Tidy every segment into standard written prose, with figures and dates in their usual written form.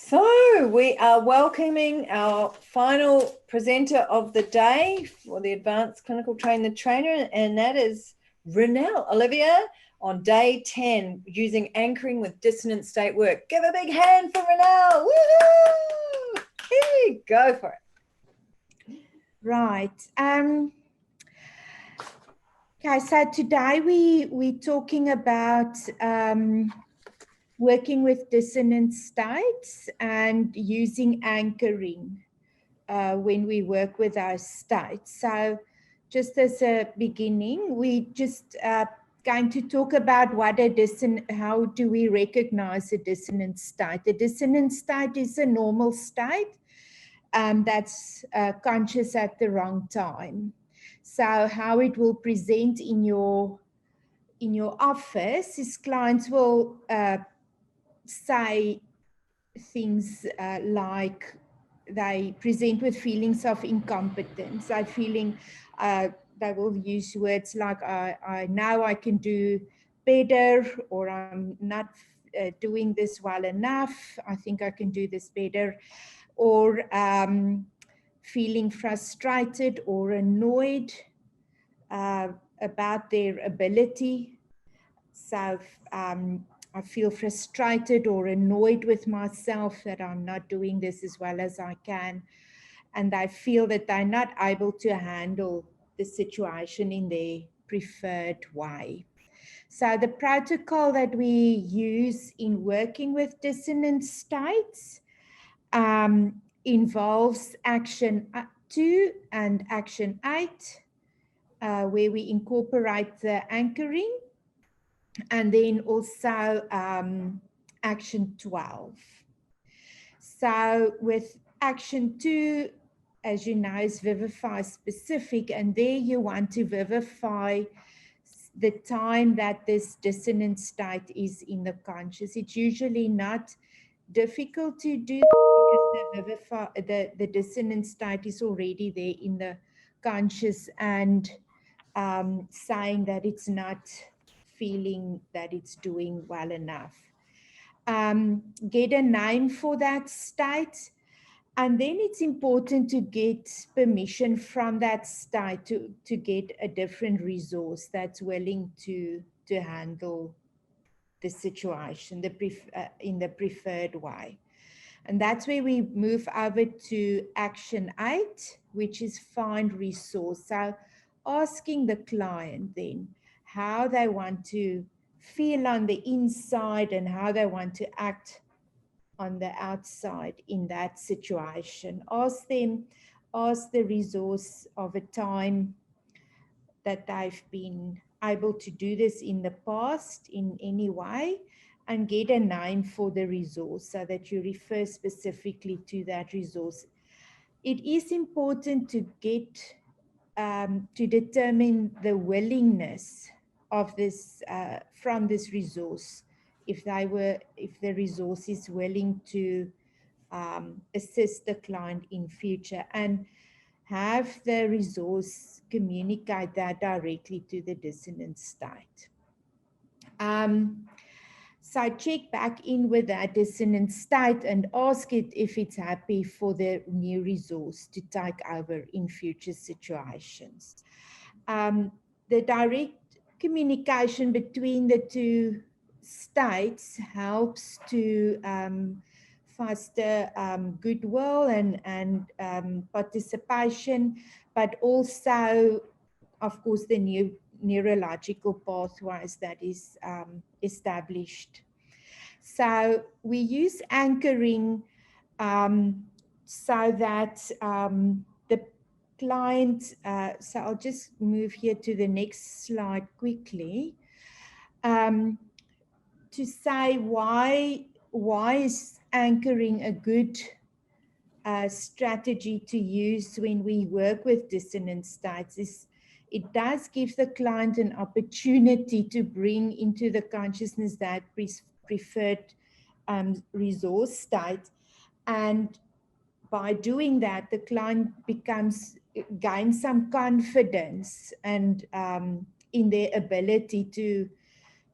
So we are welcoming our final presenter of the day for the Advanced Clinical Train the Trainer, and that is Ronelle Olivier on day 10, using anchoring with dissonant state work. Give a big hand for Ronelle. Woohoo! Here, go for it. Right. Okay, so today we're talking about working with dissonant states and using anchoring when we work with our states. So just as a beginning, we just going to talk about how do we recognize a dissonant state. A dissonant state is a normal state that's conscious at the wrong time. So how it will present in your office is clients will say things like they present with feelings of incompetence. They will use words like, I know I can do better, or I'm not doing this well enough. I think I can do this better. Or feeling frustrated or annoyed about their ability. So I feel frustrated or annoyed with myself that I'm not doing this as well as I can. And I feel that they're not able to handle the situation in their preferred way. So the protocol that we use in working with dissonant states involves action 2 and action 8, where we incorporate the anchoring, and then also action 12. So with action 2, as you know, is vivify specific, and there you want to vivify the time that this dissonant state is in the conscious. It's usually not difficult to do because the dissonant state is already there in the conscious, and saying that it's not feeling that it's doing well enough. Get a name for that state, and then it's important to get permission from that state to get a different resource that's willing to handle the situation in the preferred way. And that's where we move over to action 8, which is find resource. So asking the client then how they want to feel on the inside and how they want to act on the outside in that situation. Ask the resource of a time that they've been able to do this in the past in any way, and get a name for the resource so that you refer specifically to that resource. It is important to get to determine the willingness of this from this resource, if the resource is willing to assist the client in future, and have the resource communicate that directly to the dissonant state. So check back in with that dissonant state and ask it if it's happy for the new resource to take over in future situations. The direct communication between the two states helps to foster goodwill and participation, but also, of course, the new neurological pathways that is established. So we use anchoring so that the client, so I'll just move here to the next slide quickly, to say why is anchoring a good strategy to use when we work with dissonant states. It does give the client an opportunity to bring into the consciousness that preferred resource state. And by doing that, the client gains some confidence and in their ability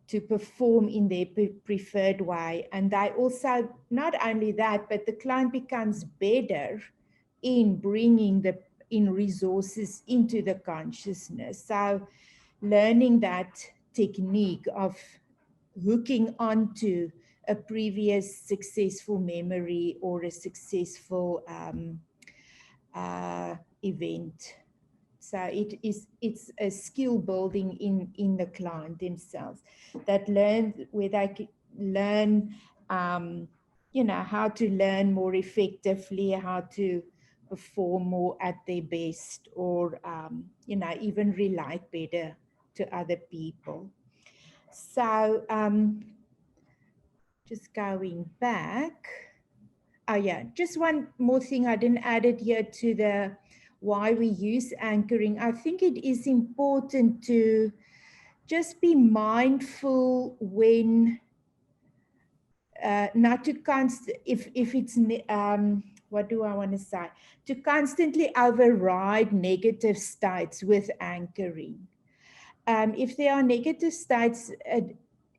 to perform in their preferred way. And they also, not only that, but the client becomes better in bringing in resources into the consciousness. So learning that technique of hooking onto a previous successful memory or a successful event. So it's a skill building in the client themselves that where they can learn, how to learn more effectively, how to perform more at their best, or, even relate better to other people. So just going back. Oh yeah, just one more thing I didn't add it here to the why we use anchoring. I think it is important to just be mindful when not to if it's what do I want to say, to constantly override negative states with anchoring. If there are negative states,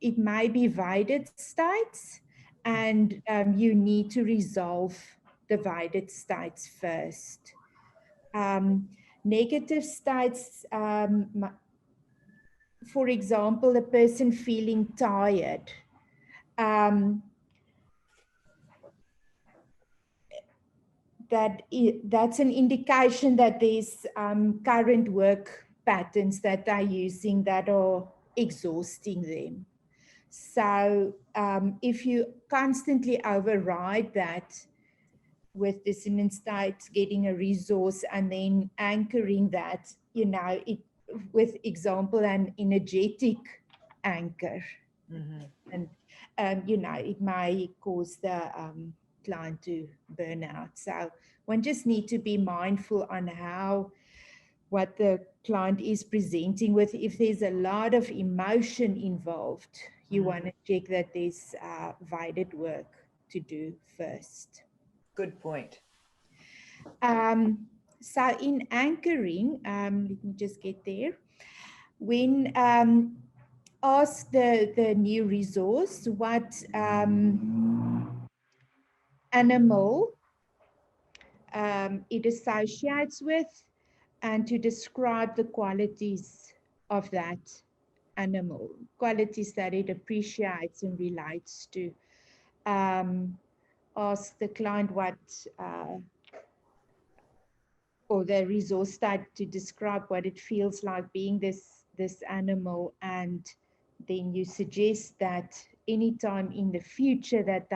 it may be voided states, and you need to resolve the voided states first. Negative states, for example, a person feeling tired. That's an indication that there's current work patterns that they're using that are exhausting them. So if you constantly override that with dissonant states, getting a resource and then anchoring that, with example, an energetic anchor. Mm-hmm. And, it may cause the client to burn out. So one just need to be mindful on what the client is presenting with. If there's a lot of emotion involved, you want to check that there's voided work to do first. Good point. So in anchoring, let me just get there. When ask the new resource what animal it associates with, and to describe the qualities of that animal, qualities that it appreciates and relates to. Ask the client what, or the resource type, to describe what it feels like being this animal, and then you suggest that anytime in the future that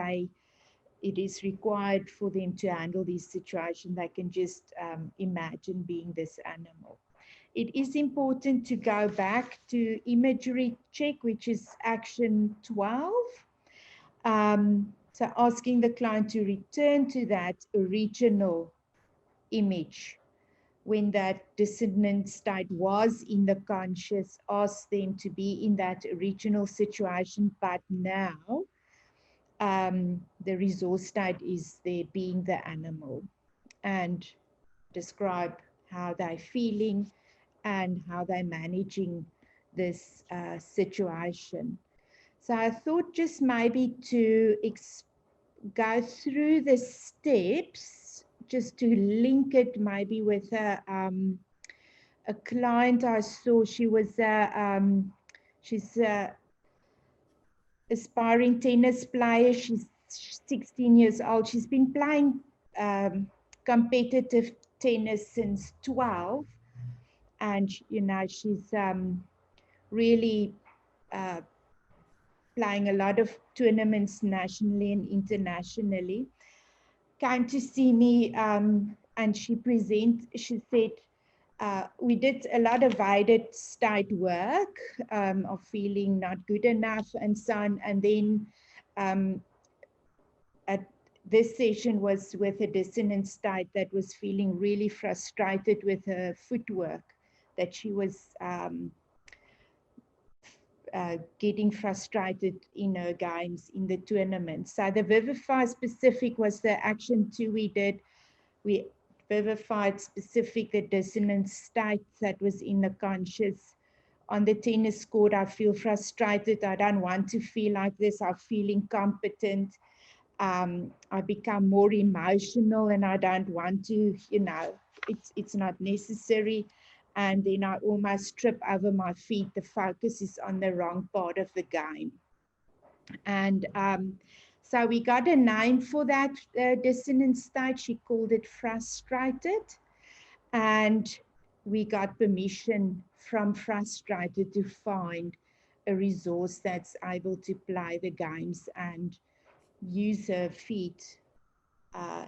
it is required for them to handle this situation, they can just imagine being this animal. It is important to go back to imagery check, which is action 12. So asking the client to return to that original image when that dissonant state was in the conscious, ask them to be in that original situation, but now the resource state is there being the animal, and describe how they're feeling and how they're managing this situation. So I thought just maybe to go through the steps, just to link it maybe with a client I saw. She was she's a aspiring tennis player. She's 16 years old. She's been playing competitive tennis since 12, and she's really playing a lot of tournaments nationally and internationally. Came to see me, and she said, we did a lot of voided state work of feeling not good enough and so on. And then at this session was with a dissonant state that was feeling really frustrated with her footwork, that she was getting frustrated in her games in the tournament. So the Vivify specific was the action 2 we did. We vivified specific the dissonant state that was in the conscious on the tennis court, I feel frustrated. I don't want to feel like this. I feel incompetent. I become more emotional and I don't want to, it's not necessary. And then I almost trip over my feet. The focus is on the wrong part of the game. And so we got a name for that dissonant state. She called it frustrated. And we got permission from frustrated to find a resource that's able to play the games and use her feet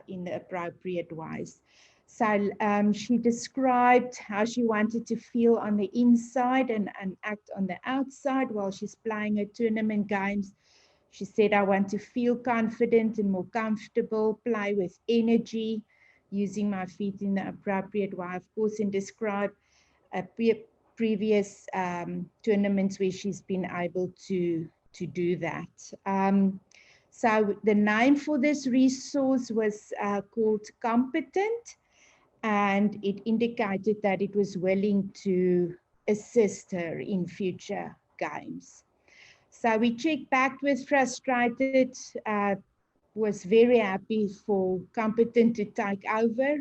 in the appropriate ways. So she described how she wanted to feel on the inside and act on the outside while she's playing her tournament games. She said, I want to feel confident and more comfortable, play with energy, using my feet in the appropriate way, of course, and describe previous tournaments where she's been able to do that. So the name for this resource was called Competent, and it indicated that it was willing to assist her in future games. So we checked back with Frustrated, was very happy for Competent to take over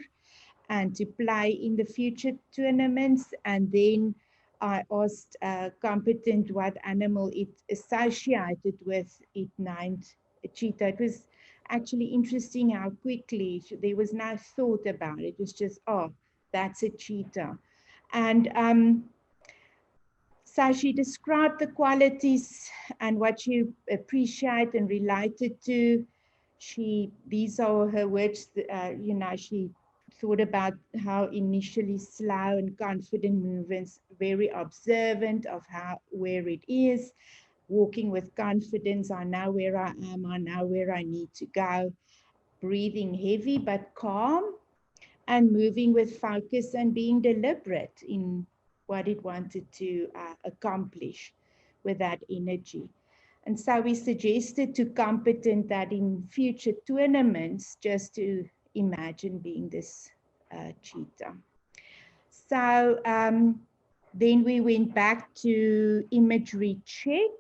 and to play in the future tournaments. And then I asked Competent what animal it associated with. It named a cheetah. It was actually interesting how quickly, there was no thought about it. It was just, oh, that's a cheetah. And so she described the qualities and what she appreciated and related to. These are her words, she thought about how initially slow and confident movements, very observant of where it is, walking with confidence. I know where I am, I know where I need to go, breathing heavy but calm, and moving with focus and being deliberate in what it wanted to accomplish with that energy. And so we suggested to Competent that in future tournaments, just to imagine being this cheetah. So then we went back to imagery check.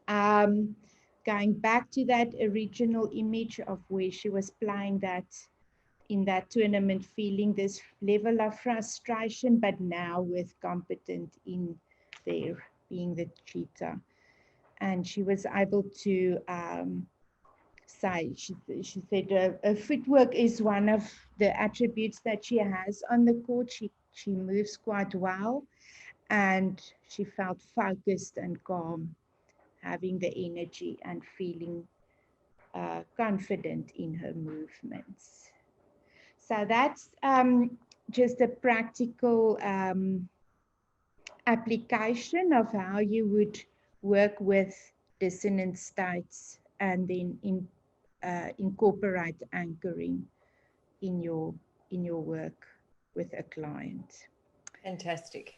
Going back to that original image of where she was playing that in that tournament, feeling this level of frustration, but now with Competent in there, being the cheetah. And she was able to say, she said her footwork is one of the attributes that she has on the court. She moves quite well, and she felt focused and calm, having the energy and feeling confident in her movements. So that's just a practical application of how you would work with dissonant states and then incorporate anchoring in your work with a client. Fantastic.